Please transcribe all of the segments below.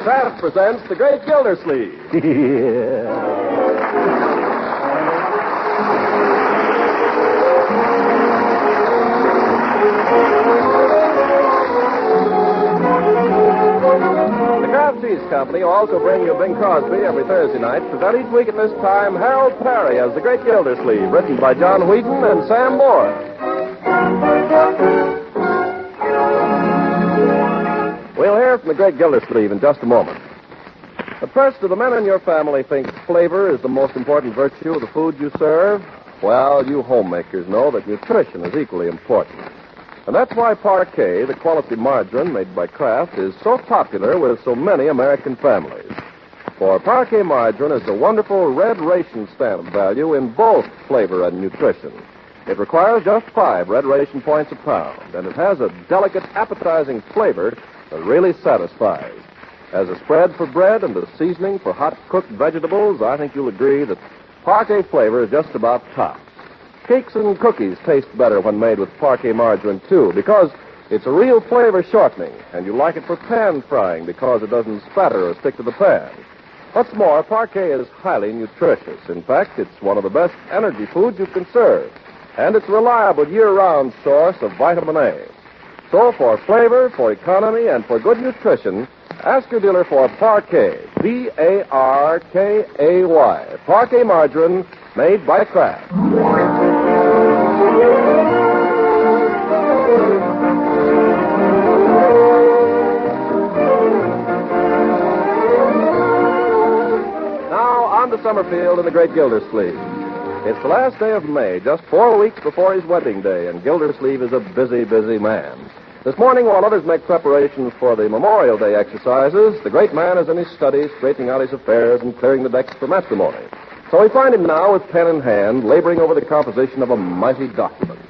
Kraft presents The Great Gildersleeve. The Kraft Cheese Company will also bring you Bing Crosby every Thursday night. Present each week at this time Harold Peary as The Great Gildersleeve, written by John Wheaton and Sam Moore. We'll hear from The Great Gildersleeve in just a moment. But first, do the men in your family think flavor is the most important virtue of the food you serve? Well, you homemakers know that nutrition is equally important. And that's why Parquet, the quality margarine made by Kraft, is so popular with so many American families. For Parquet margarine is a wonderful red ration stamp value in both flavor and nutrition. It requires just 5 red ration points a pound, and it has a delicate, appetizing flavor that really satisfies. As a spread for bread and a seasoning for hot-cooked vegetables, I think you'll agree that Parquet flavor is just about tops. Cakes and cookies taste better when made with Parquet margarine, too, because it's a real flavor shortening, and you like it for pan frying because it doesn't spatter or stick to the pan. What's more, Parquet is highly nutritious. In fact, it's one of the best energy foods you can serve, and it's a reliable year-round source of vitamin A. So for flavor, for economy, and for good nutrition, ask your dealer for Parquet, Parkay, Parquet margarine made by Kraft. Now, on to Summerfield and the Great Gildersleeve. It's the last day of May, just 4 weeks before his wedding day, and Gildersleeve is a busy, busy man. This morning, while others make preparations for the Memorial Day exercises, the great man is in his study, straightening out his affairs and clearing the decks for matrimony. So we find him now with pen in hand, laboring over the composition of a mighty document.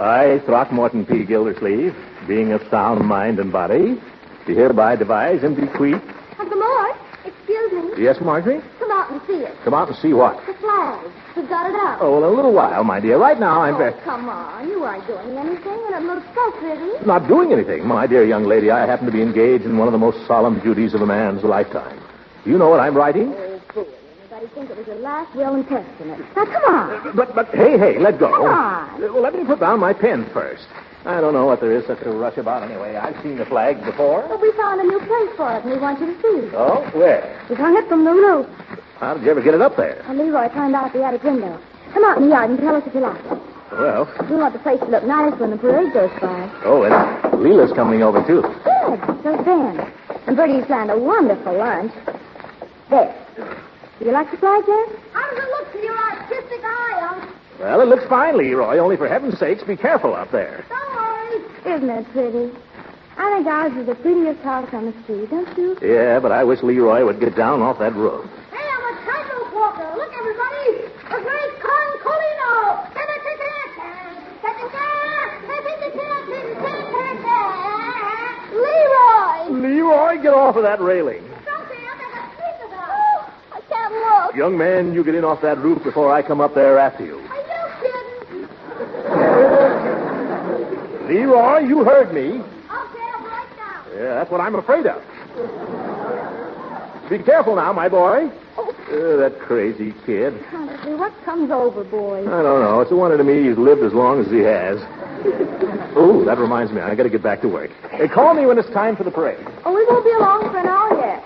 I, Throckmorton P. Gildersleeve, being of sound mind and body, do hereby devise and bequeath... Uncle Mort, excuse me. Yes, Marjorie? Come out and see it. Come out and see what? The flag. We've got it out. Oh, well, a little while, my dear. Right now, I'm very... Come on. You aren't doing anything, and it looks so pretty. Not doing anything, my dear young lady. I happen to be engaged in one of the most solemn duties of a man's lifetime. Do you know what I'm writing? Oh, fool. Anybody think it was your last will and testament? Now, come on. But, hey, let go. Come on. Well, let me put down my pen first. I don't know what there is such a rush about anyway. I've seen the flag before. But we found a new place for it, and we want you to see it. Oh, where? We hung it from the roof. How did you ever get it up there? And Leroy climbed out the attic window. Come out in the yard and tell us if you like it. Well... We want the place to look nice when the parade goes by. Oh, and Leela's coming over, too. Good. So's Ben. And Bertie's planned a wonderful lunch. There. Do you like the flag, Jen? How does it look to your artistic eye, Unc? Well, it looks fine, Leroy. Only for heaven's sakes, be careful out there. Don't worry. Isn't it pretty? I think ours is the prettiest house on the street, don't you? Yeah, but I wish Leroy would get down off that roof. Hey, I'm a tightrope walker. Look, everybody. A great concolino. Leroy! Leroy, get off of that railing. Something I never think about. Oh, I can't look. Young man, you get in off that roof before I come up there after you. Are you kidding? Leroy, you heard me. Okay, I'll go right down. Yeah, that's what I'm afraid of. Be careful now, my boy. That crazy kid. Honestly, what comes over, boys? I don't know. It's a wonder to me he's lived as long as he has. Oh, that reminds me. I got to get back to work. Hey, call me when it's time for the parade. Oh, we won't be along for an hour yet.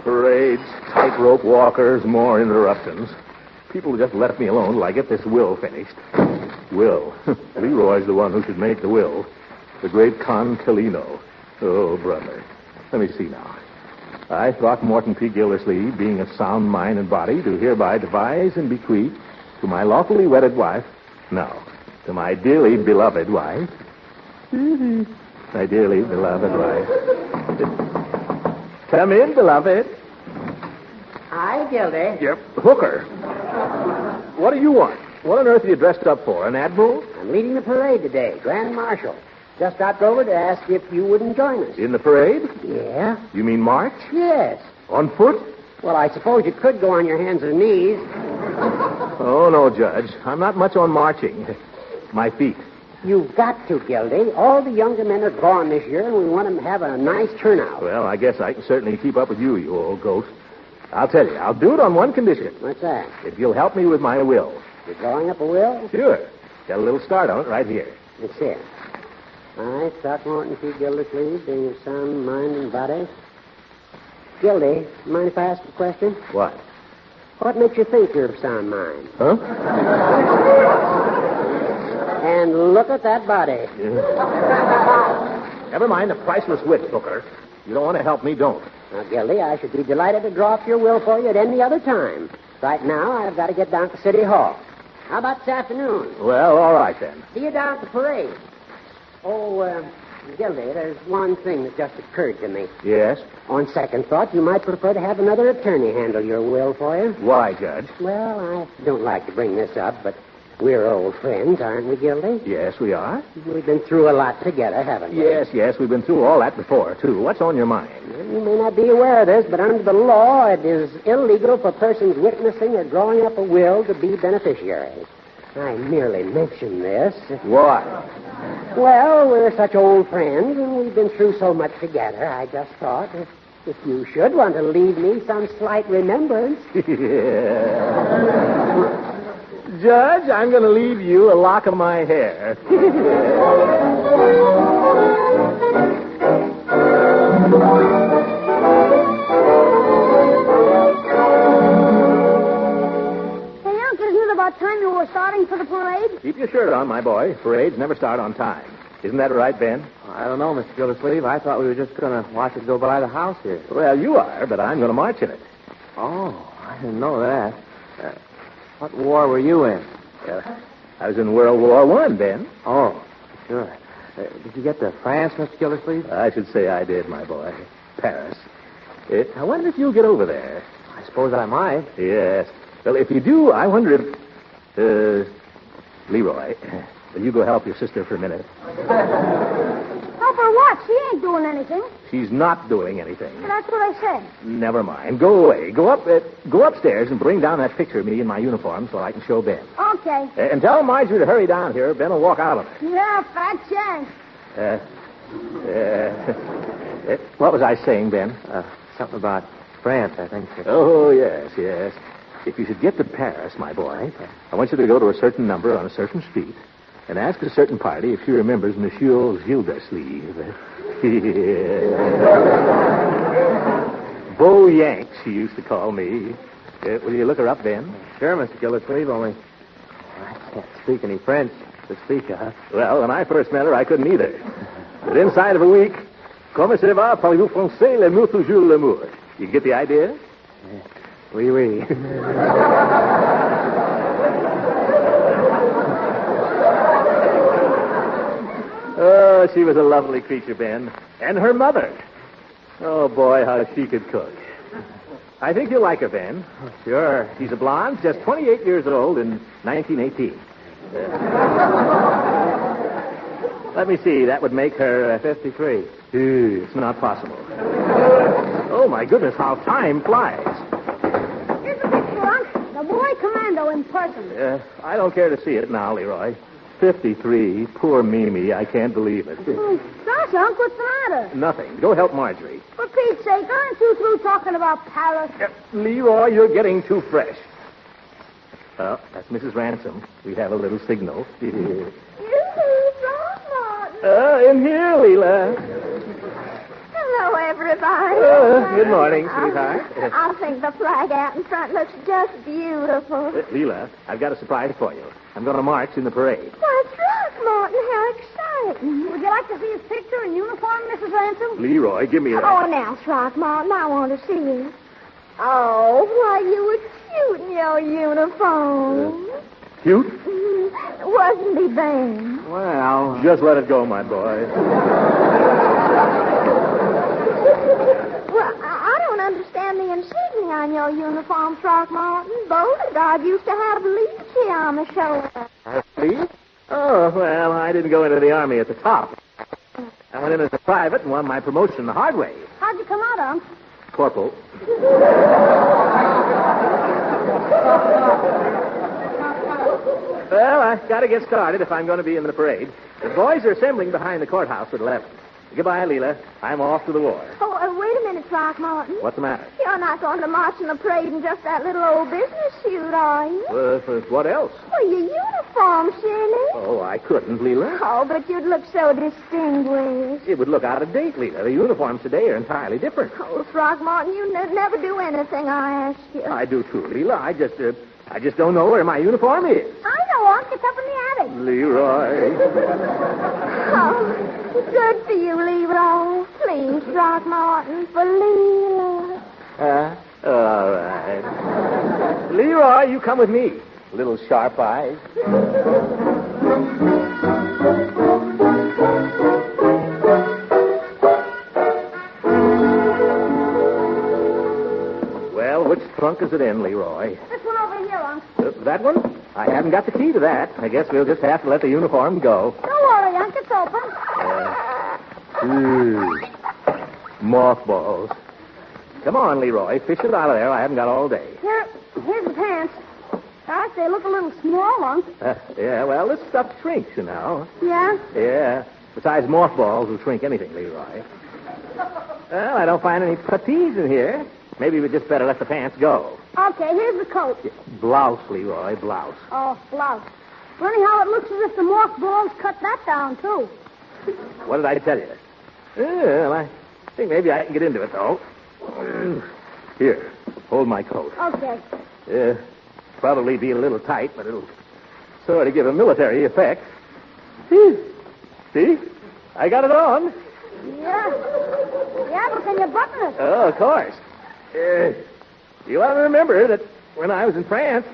Parades, tightrope walkers, more interruptions. People just left me alone till I get this will finished. Will. Leroy's the one who should make the will. The great concolino. Oh, brother. Let me see now. I, Throckmorton P. Gildersleeve, being of sound mind and body, do hereby devise and bequeath to my lawfully wedded wife, no, to my dearly beloved wife, my dearly beloved wife. Come in, beloved. Hi, Gildy. Yep, Hooker. What do you want? What on earth are you dressed up for, an admiral? I'm leading the parade today, Grand Marshal. Just stopped over to ask if you wouldn't join us. In the parade? Yeah? You mean march? Yes. On foot? Well, I suppose you could go on your hands and knees. Oh, no, Judge. I'm not much on marching. My feet. You've got to, Gildy. All the younger men are gone this year, and we want them to have a nice turnout. Well, I guess I can certainly keep up with you, you old ghost. I'll tell you, I'll do it on one condition. What's that? If you'll help me with my will. You're drawing up a will? Sure. Got a little start on it right here. Let's see it. I, Throckmorton P. Gildersleeve, being of sound mind and body. Gildy, mind if I ask a question? What? What makes you think you're of sound mind? Huh? And look at that body. Never mind the priceless wit, Booker. You don't want to help me, don't. Now, Gildy, I should be delighted to draw up your will for you at any other time. Right now, I've got to get down to City Hall. How about this afternoon? Well, all right then. See you down at the parade. Oh, Gildy, there's one thing that just occurred to me. Yes? On second thought, you might prefer to have another attorney handle your will for you. Why, Judge? Well, I don't like to bring this up, but we're old friends, aren't we, Gildy? Yes, we are. We've been through a lot together, haven't we? Yes, we've been through all that before, too. What's on your mind? You may not be aware of this, but under the law, it is illegal for persons witnessing or drawing up a will to be beneficiaries. I merely mention this. Why? Well, we're such old friends, and we've been through so much together. I just thought, if you should want to leave me some slight remembrance. Judge, I'm going to leave you a lock of my hair. About time you were starting for the parade? Keep your shirt on, my boy. Parades never start on time. Isn't that right, Ben? I don't know, Mr. Gildersleeve. I thought we were just going to watch it go by the house here. Well, you are, but I'm going to march in it. Oh, I didn't know that. What war were you in? I was in World War I, Ben. Oh, sure. Did you get to France, Mr. Gildersleeve? I should say I did, my boy. Paris. I wonder if you'll get over there. I suppose I might. Yes. Well, if you do, I wonder if... Leroy, will you go help your sister for a minute? Help her what? She ain't doing anything. She's not doing anything. Well, that's what I said. Never mind. Go away. Go upstairs and bring down that picture of me in my uniform so I can show Ben. Okay. And tell Marjorie to hurry down here. Ben will walk out of it. Yeah, fat chance. What was I saying, Ben? Something about France, I think. Oh, yes. If you should get to Paris, my boy, I want you to go to a certain number on a certain street and ask a certain party if she remembers Monsieur Gildersleeve. Beau Yank, she used to call me. Will you look her up, Ben? Sure, Mr. Gildersleeve, only I can't speak any French to speak of. Well, when I first met her, I couldn't either. But inside of a week, comment ça va, parlez-vous français, l'amour toujours l'amour. You get the idea? Oui, oui. Oh, she was a lovely creature, Ben. And her mother. Oh, boy, how she could cook. I think you'll like her, Ben. Oh, sure. She's a blonde, just 28 years old in 1918. Let me see. That would make her 53. It's not possible. Oh, my goodness, how time flies. Here's the picture, Unc. The boy commando in person. I don't care to see it now, Leroy. 53. Poor Mimi. I can't believe it. Gosh, Unc, what's the matter? Nothing. Go help Marjorie. For Pete's sake, aren't you through talking about Paris? Leroy, you're getting too fresh. Well, that's Mrs. Ransom. We have a little signal. Throckmorton. In here, Leela. Hello, everybody. Good morning, sweetheart. I think the flag out in front looks just beautiful. Leela, I've got a surprise for you. I'm going to march in the parade. Why, Throckmorton, how exciting. Would you like to see his picture in uniform, Mrs. Ransom? Leroy, give me that. Oh, now, Throckmorton, I want to see you. Oh, why, you were cute in your uniform. Cute? Wasn't he, Ben? Well, just let it go, my boy. Well, I don't understand the insignia on your uniform, Throckmorton. Beauregard used to have leech here on the shoulder. Leech? Oh, well, I didn't go into the Army at the top. I went in as a private and won my promotion the hard way. How'd you come out, Unc? Corporal. Well, I got to get started if I'm going to be in the parade. The boys are assembling behind the courthouse at 11. Goodbye, Leela. I'm off to the war. Oh, wait a minute, Throckmorton. What's the matter? You're not going to march in the parade in just that little old business suit, are you? What else? Well, your uniform, Shirley. Oh, I couldn't, Leela. Oh, but you'd look so distinguished. It would look out of date, Leela. The uniforms today are entirely different. Oh, Throckmorton, you never do anything I ask you. I do, too, Leela. I just don't know where my uniform is. I know, Unc. It's up in the attic. Leroy. Oh, good for you, Leroy. Please, Throckmorton, for Leela. All right. Leroy, you come with me. Little sharp eyes. Well, which trunk is it in, Leroy? This one over here, Unc. That one? I haven't got the key to that. I guess we'll just have to let the uniform go. Don't worry, Unc. It's open. Mothballs. Come on, Leroy. Fish it out of there. I haven't got all day. Here's the pants. Gosh, they look a little small, Unc. Yeah, well, this stuff shrinks, you know. Yeah? Yeah. Besides, mothballs will shrink anything, Leroy. Well, I don't find any puttees in here. Maybe we just better let the pants go. Okay, here's the coat. Blouse, Leroy, blouse. Oh, blouse. Well, anyhow, it looks as if the mothballs cut that down, too. What did I tell you? Well, I think maybe I can get into it, though. Here, hold my coat. Okay. Probably be a little tight, but it'll sort of give a military effect. See? I got it on. Yeah. Yeah, but can you button it? Oh, of course. You ought to remember that when I was in France,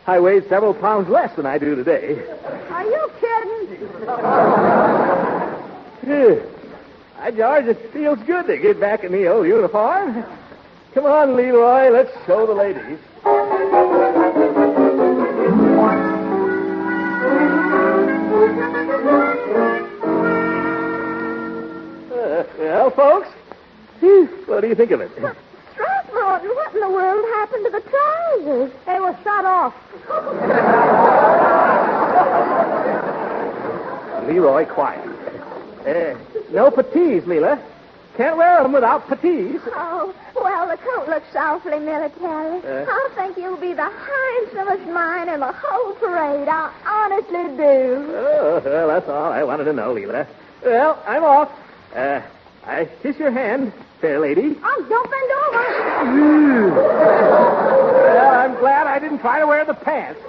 I weighed several pounds less than I do today. Are you kidding? By George, it feels good to get back in the old uniform. Come on, Leroy, let's show the ladies. Well, folks, what do you think of it? Throckmorton, what in the world happened to the trousers? They were shut off. Leroy, quiet. No puttees, Leela. Can't wear them without puttees. Oh, well, the coat looks awfully military. I think you'll be the handsomest man in the whole parade. I honestly do. Oh, well, that's all I wanted to know, Leela. Well, I'm off. I kiss your hand, fair lady. Oh, don't bend over. Well, I'm glad I didn't try to wear the pants.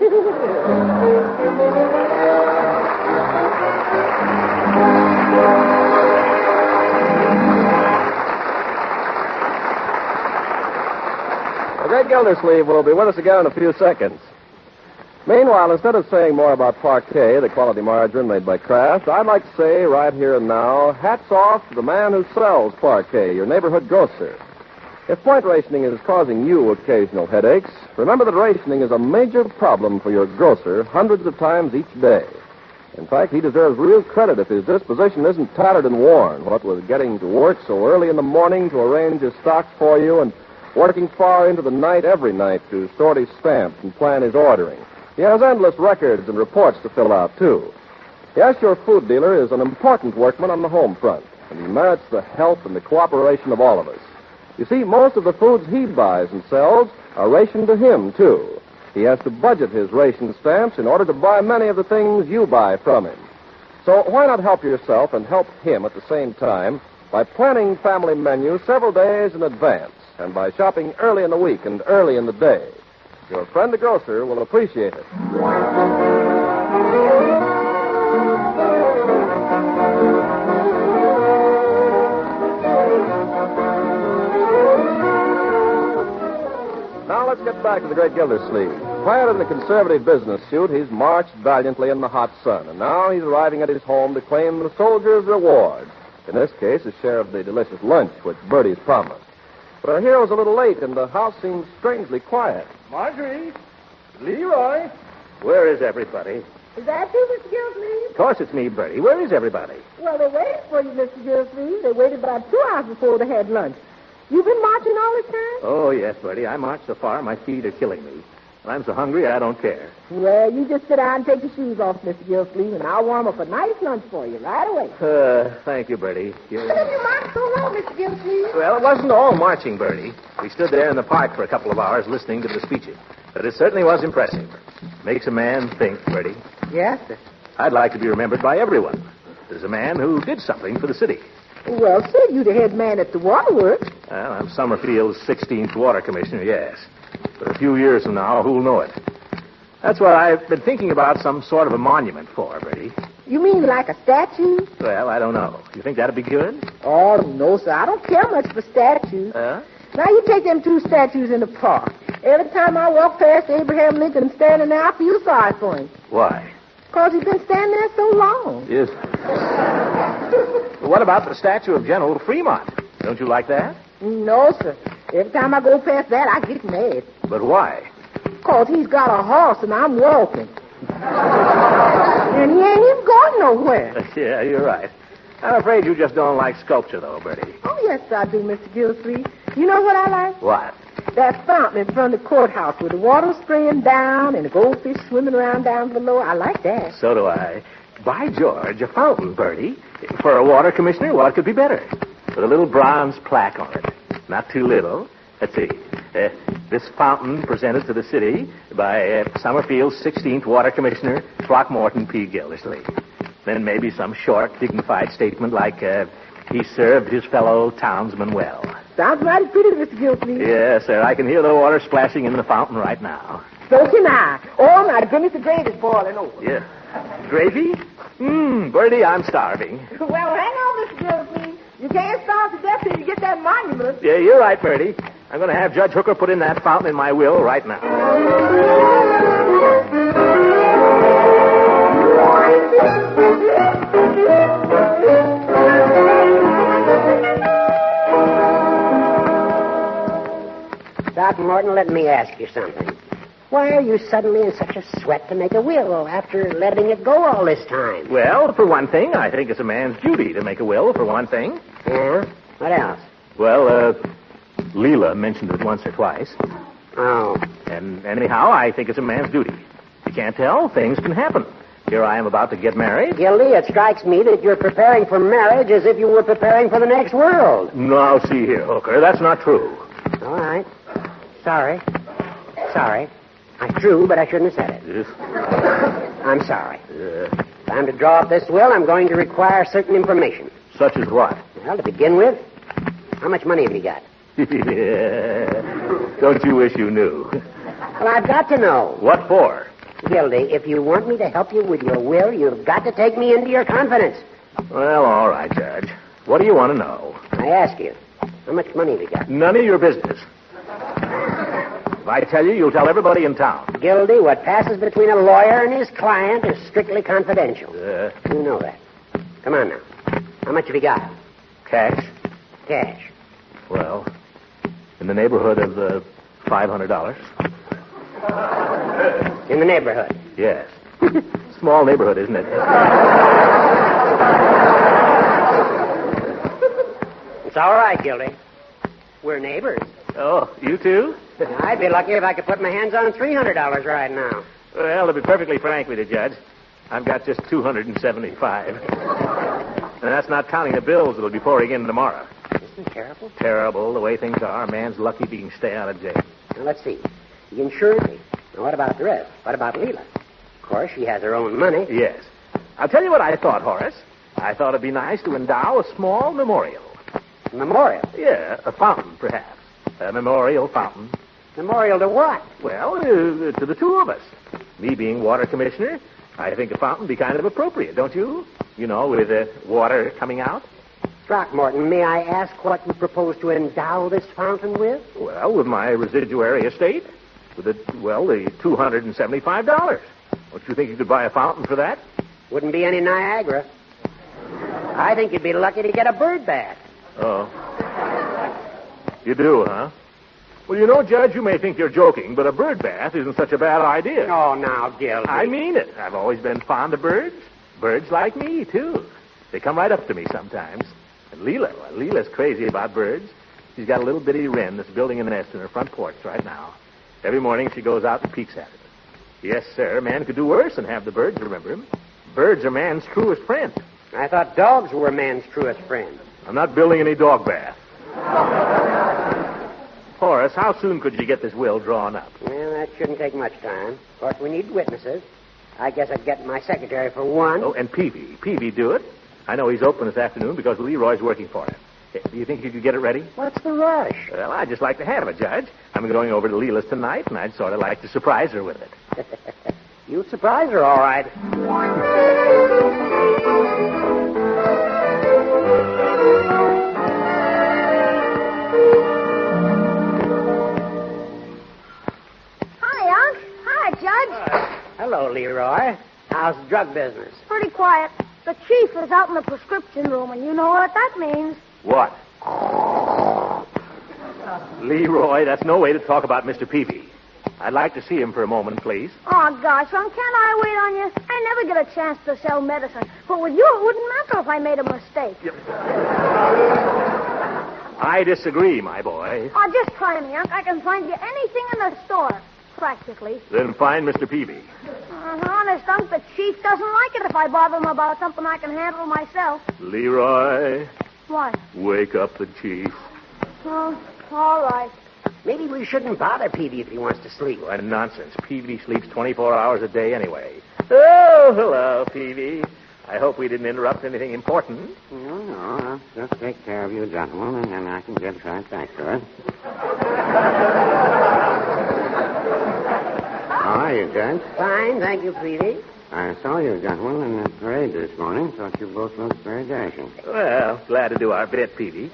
The Great Gildersleeve will be with us again in a few seconds. Meanwhile, instead of saying more about Parquet, the quality margarine made by Kraft, I'd like to say right here and now, hats off to the man who sells Parquet, your neighborhood grocer. If point rationing is causing you occasional headaches, remember that rationing is a major problem for your grocer hundreds of times each day. In fact, he deserves real credit if his disposition isn't tattered and worn, what with getting to work so early in the morning to arrange his stocks for you and working far into the night every night to sort his stamps and plan his ordering. He has endless records and reports to fill out, too. Yes, your food dealer is an important workman on the home front, and he merits the help and the cooperation of all of us. You see, most of the foods he buys and sells are rationed to him, too. He has to budget his ration stamps in order to buy many of the things you buy from him. So why not help yourself and help him at the same time by planning family menus several days in advance and by shopping early in the week and early in the day? Your friend the grocer will appreciate it. Now let's get back to the Great Gildersleeve. Clad in the conservative business suit, he's marched valiantly in the hot sun, and now he's arriving at his home to claim the soldier's reward. In this case, a share of the delicious lunch which Bertie's promised. But our hero's a little late, and the house seems strangely quiet. Marjorie, Leroy, where is everybody? Is that you, Mr. Gildersleeve? Of course it's me, Bertie. Where is everybody? Well, they waited for you, Mr. Gildersleeve. They waited about 2 hours before they had lunch. You've been marching all this time? Oh, yes, Bertie. I marched so far, my feet are killing me. And I'm so hungry, I don't care. Well, you just sit down and take your shoes off, Mr. Gildersleeve, and I'll warm up a nice lunch for you right away. Thank you, Bertie. What did you march so well, Mr. Gildersleeve? Well, it wasn't all marching, Bertie. We stood there in the park for a couple of hours listening to the speeches. But it certainly was impressive. Makes a man think, Bertie. Yes, sir. I'd like to be remembered by everyone as a man who did something for the city. Well, sir, you the head man at the waterworks. Well, I'm Summerfield's 16th water commissioner, yes. But a few years from now, who'll know it? That's what I've been thinking about some sort of a monument for, Bertie. You mean like a statue? Well, I don't know. You think that'd be good? Oh, no, sir. I don't care much for statues. Now, you take them 2 statues in the park. Every time I walk past Abraham Lincoln standing there, I feel sorry for him. Why? Because he's been standing there so long. Yes. What about the statue of General Fremont? Don't you like that? No, sir. Every time I go past that, I get mad. But why? Because he's got a horse and I'm walking. And he ain't even going nowhere. Yeah, you're right. I'm afraid you just don't like sculpture, though, Bertie. Oh, yes, I do, Mr. Gildersleeve. You know what I like? What? That fountain in front of the courthouse with the water spraying down and the goldfish swimming around down below. I like that. So do I. By George, a fountain, Bertie. For a water commissioner, what could be better? With a little bronze plaque on it. Not too little. Let's see. This fountain presented to the city by Summerfield's 16th water commissioner, Throckmorton P. Gildersleeve. Then maybe some short, dignified statement like, he served his fellow townsmen well. Sounds mighty pretty, Mr. Gildersleeve. Yes, sir. I can hear the water splashing in the fountain right now. So can I. Oh, my goodness, the gravy's boiling over. Yeah. Gravy? Bertie, I'm starving. Well, hang on, Mr. Gildersleeve. You can't starve to death till you get that monument. Yeah, you're right, Bertie. I'm going to have Judge Hooker put in that fountain in my will right now. Throckmorton, let me ask you something. Why are you suddenly in such a sweat to make a will after letting it go all this time? Well, for one thing, I think it's a man's duty to make a will, for one thing. Yeah? What else? Well, Leela mentioned it once or twice. Oh. And anyhow, I think it's a man's duty. You can't tell. Things can happen. Here I am about to get married. Gildy, it strikes me that you're preparing for marriage as if you were preparing for the next world. Now, see here, Hooker. That's not true. All right. Sorry. True, but I shouldn't have said it. Yes. I'm sorry. If I'm to draw up this will, I'm going to require certain information. Such as what? Well, to begin with, how much money have you got? Don't you wish you knew? Well, I've got to know. What for? Gildy, if you want me to help you with your will, you've got to take me into your confidence. Well, all right, Judge. What do you want to know? I ask you, how much money have you got? None of your business. If I tell you, you'll tell everybody in town. Gildy, what passes between a lawyer and his client is strictly confidential. You know that. Come on now. How much have you got? Cash? Cash. Well, in the neighborhood of $500. In the neighborhood? Yes. Small neighborhood, isn't it? It's all right, Gildy. We're neighbors. Oh, you too? I'd be lucky if I could put my hands on $300 right now. Well, to be perfectly frank with you, Judge, I've got just $275. And that's not counting the bills that'll be pouring in tomorrow. Isn't it terrible? Terrible, the way things are. A man's lucky if he can stay out of jail. Now, let's see. You insured me. Now, what about the rest? What about Leela? Of course, she has her own money. Yes. I'll tell you what I thought, Horace. I thought it'd be nice to endow a small memorial. Memorial? Yeah, a fountain, perhaps. A memorial fountain. Memorial to what? Well, to the two of us. Me being water commissioner, I think a fountain would be kind of appropriate, don't you? You know, with water coming out. Throckmorton, may I ask what you propose to endow this fountain with? Well, with my residuary estate. With the $275. Don't you think you could buy a fountain for that? Wouldn't be any Niagara. I think you'd be lucky to get a bird bath. Oh. You do, huh? Well, you know, Judge, you may think you're joking, but a bird bath isn't such a bad idea. Oh, now, Gildy. I mean it. I've always been fond of birds. Birds like me, too. They come right up to me sometimes. And Leela's crazy about birds. She's got a little bitty wren that's building a nest in her front porch right now. Every morning she goes out and peeks at it. Yes, sir, man could do worse than have the birds remember him. Birds are man's truest friend. I thought dogs were man's truest friend. I'm not building any dog bath. Horace, how soon could you get this will drawn up? Well, that shouldn't take much time. Of course, we need witnesses. I guess I'd get my secretary for one. Oh, and Peavy. Peavy do it. I know he's open this afternoon because Leroy's working for him. Do you think you could get it ready? What's the rush? Well, I'd just like to have it, Judge. I'm going over to Leela's tonight, and I'd sort of like to surprise her with it. You'd surprise her, all right. Hi, Unc. Hi, Judge. Hello, Leroy. How's the drug business? Pretty quiet. The chief is out in the prescription room, and you know what that means. What? Leroy, that's no way to talk about Mr. Peavy. I'd like to see him for a moment, please. Oh, gosh, Unc, can't I wait on you? I never get a chance to sell medicine. But with you, it wouldn't matter if I made a mistake. I disagree, my boy. Oh, just try me, Unc. I can find you anything in the store, practically. Then find Mr. Peavy. Honest, Unc, the chief doesn't like it if I bother him about something I can handle myself. Leroy, What? wake up the chief. Oh, all right. Maybe we shouldn't bother Peavy if he wants to sleep. What nonsense. Peavy sleeps 24 hours a day anyway. Oh, hello, Peavy. I hope we didn't interrupt anything important. No, I'll just take care of you, gentlemen, and then I can get right back to it. How are you, Judge? Fine, thank you, Peavy. I saw you, gentlemen, in the parade this morning. Thought you both looked very dashing. Well, glad to do our bit, Peavy.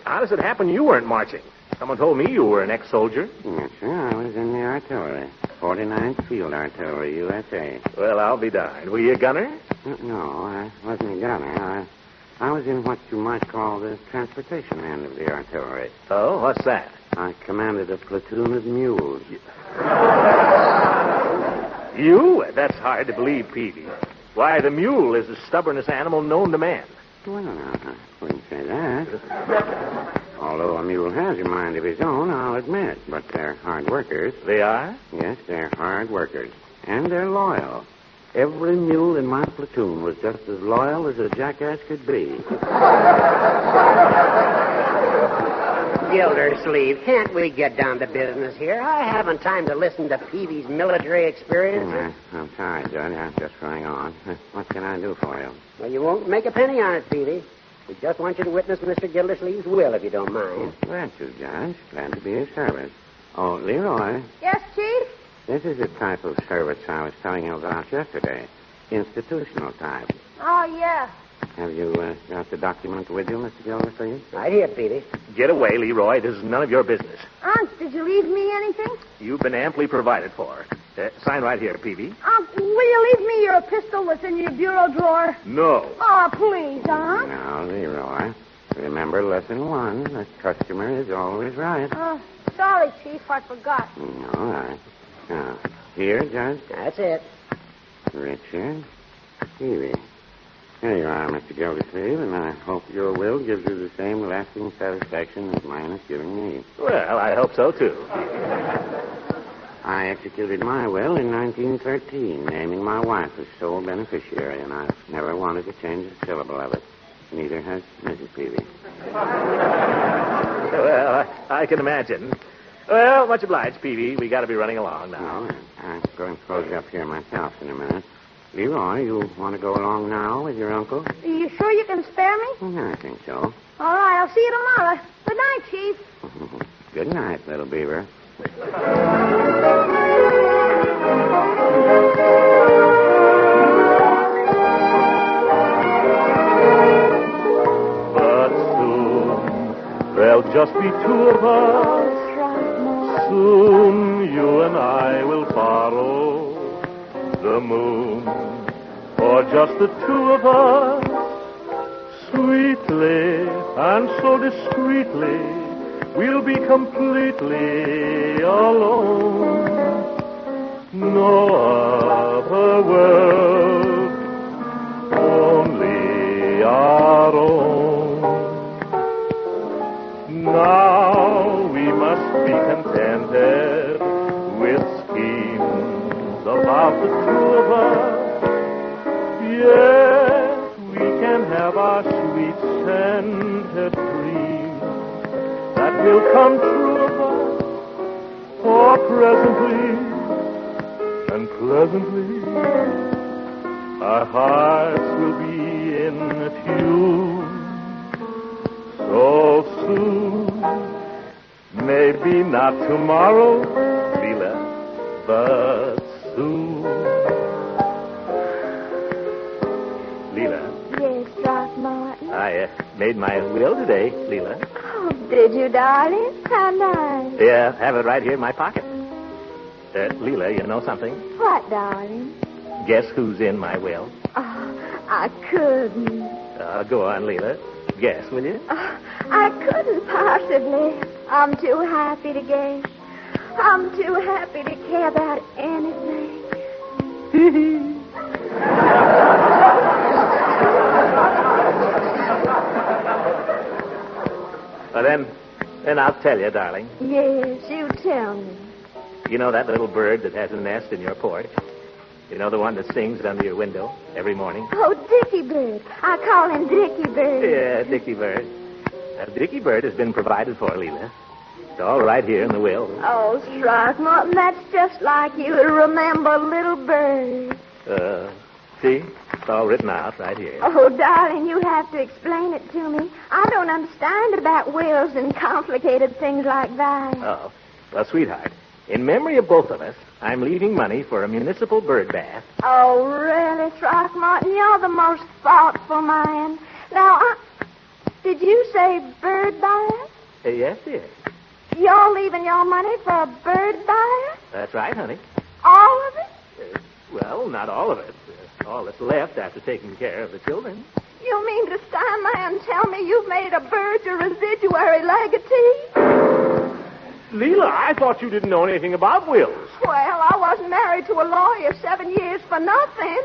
How does it happen you weren't marching? Someone told me you were an ex-soldier. Yes, sir. I was in the artillery. 49th Field Artillery, USA. Well, I'll be darned. Were you a gunner? No, I wasn't a gunner. I was in what you might call the transportation end of the artillery. Oh, what's that? I commanded a platoon of mules. You? That's hard to believe, Peavy. Why, the mule is the stubbornest animal known to man. Well, I wouldn't say that. Although a mule has a mind of his own, I'll admit. But they're hard workers. They are? Yes, they're hard workers. And they're loyal. Every mule in my platoon was just as loyal as a jackass could be. Gildersleeve, can't we get down to business here? I haven't time to listen to Peavy's military experiences. I'm sorry, Judge. I'm just going on. What can I do for you? Well, you won't make a penny on it, Peavy. We just want you to witness Mr. Gildersleeve's will, if you don't mind. Glad to, Judge. Glad to be of service. Oh, Leroy, Yes, Chief? this is the type of service I was telling you about yesterday. Institutional type. Oh, yeah. Have you got the document with you, Mr. Gildersleeve? Right here, Peavy. Get away, Leroy. This is none of your business. Unc, did you leave me anything? You've been amply provided for. Sign right here, Peavy. Unc, will you leave me your pistol that's in your bureau drawer? No. Oh, please, Unc. Now, Leroy, remember lesson 1. The customer is always right. Oh, sorry, Chief. I forgot. All right. Now, here, Judge. That's it. Richard Peavy. Here you are, Mr. Gildersleeve, and I hope your will gives you the same lasting satisfaction as mine has given me. Well, I hope so, too. I executed my will in 1913, naming my wife as sole beneficiary, and I've never wanted to change a syllable of it. Neither has Mrs. Peavy. Well, I can imagine. Well, much obliged, Peavy. We got to be running along now. No, I'm going to close up here myself in a minute. Leroy, you want to go along now with your uncle? Are you sure you can spare me? I think so. All right, I'll see you tomorrow. Good night, Chief. Good night, little beaver. But soon there'll just be two of us. Soon you and I will borrow the moon for just the two of us. Sweetly and so discreetly, we'll be completely alone. No other world, only our own. Now we must be contented about the two of us. Yes, we can have our sweet scented dreams that will come true of us. For presently and pleasantly, our hearts will be in tune. So soon, maybe not tomorrow, Leela, but soon. Leela. Yes, Throckmorton. I made my will today, Leela. Oh, did you, darling? How nice. Yeah, have it right here in my pocket. Leela, you know something? What, darling? Guess who's in my will? Oh, I couldn't. Go on, Leela. Guess, will you? Oh, I couldn't possibly. I'm too happy to guess. I'm too happy to care about anything. Well, then I'll tell you, darling. Yes, you tell me. You know that little bird that has a nest in your porch? You know the one that sings under your window every morning? Oh, Dickie Bird. I call him Dickie Bird. Yeah, Dickie Bird. Now, Dickie Bird has been provided for, Leela. It's all right here in the will. Oh, Throckmorton, that's just like you to remember little bird. See? It's all written out right here. Oh, darling, you have to explain it to me. I don't understand about wills and complicated things like that. Oh, well, sweetheart, in memory of both of us, I'm leaving money for a municipal bird bath. Oh, really, Throckmorton? You're the most thoughtful man. Now, did you say bird bath? Yes, dear. You're leaving your money for a bird bath? That's right, honey. All of it? Well, not all of it. All that's left after taking care of the children. You mean to stand there and tell me you've made a bird your residuary legatee? Leela, I thought you didn't know anything about wills. Well, I wasn't married to a lawyer 7 years for nothing.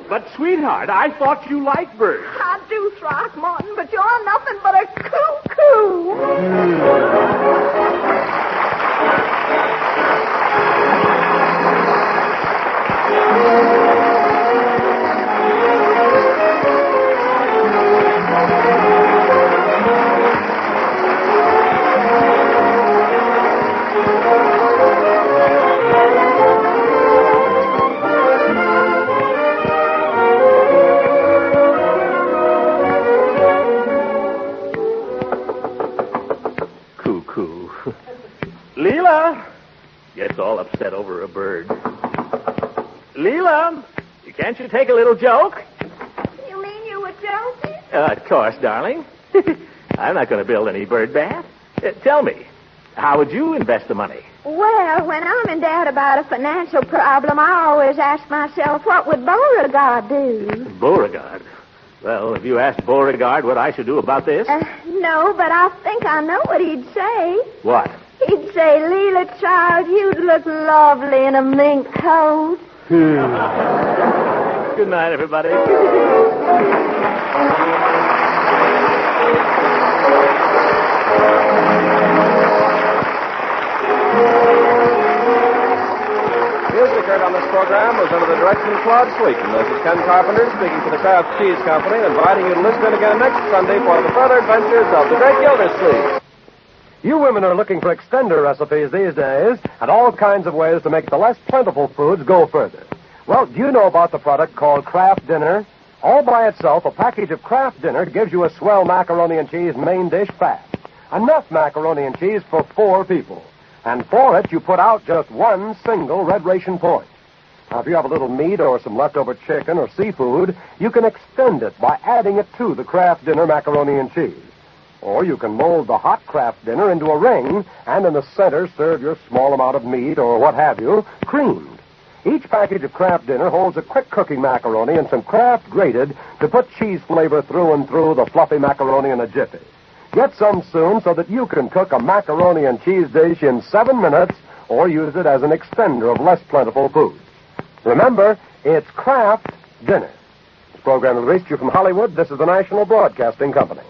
But, sweetheart, I thought you liked birds. I do, Throckmorton, but you're nothing but a cuckoo. Leela! Gets all upset over a bird. Leela! Can't you take a little joke? You mean you were joking? Of course, darling. I'm not going to build any bird bath. Tell me, how would you invest the money? Well, when I'm in doubt about a financial problem, I always ask myself, what would Beauregard do? Beauregard? Well, have you asked Beauregard what I should do about this? No, but I think I know what he'd say. What? He'd say, Leela, child, you'd look lovely in a mink coat. Good night, everybody. Music heard on this program was under the direction of Claude Sweeten. This is Ken Carpenter speaking for the Kraft Cheese Company, inviting you to listen in again next Sunday for the further adventures of the Great Gildersleeve. You women are looking for extender recipes these days and all kinds of ways to make the less plentiful foods go further. Well, do you know about the product called Kraft Dinner? All by itself, a package of Kraft Dinner gives you a swell macaroni and cheese main dish fast. Enough macaroni and cheese for 4 people. And for it, you put out just one single red ration point. Now, if you have a little meat or some leftover chicken or seafood, you can extend it by adding it to the Kraft Dinner macaroni and cheese. Or you can mold the hot Kraft Dinner into a ring and in the center serve your small amount of meat or what have you, creamed. Each package of Kraft Dinner holds a quick cooking macaroni and some Kraft grated to put cheese flavor through and through the fluffy macaroni in a jiffy. Get some soon so that you can cook a macaroni and cheese dish in 7 minutes or use it as an extender of less plentiful food. Remember, it's Kraft Dinner. This program has reached you from Hollywood. This is the National Broadcasting Company.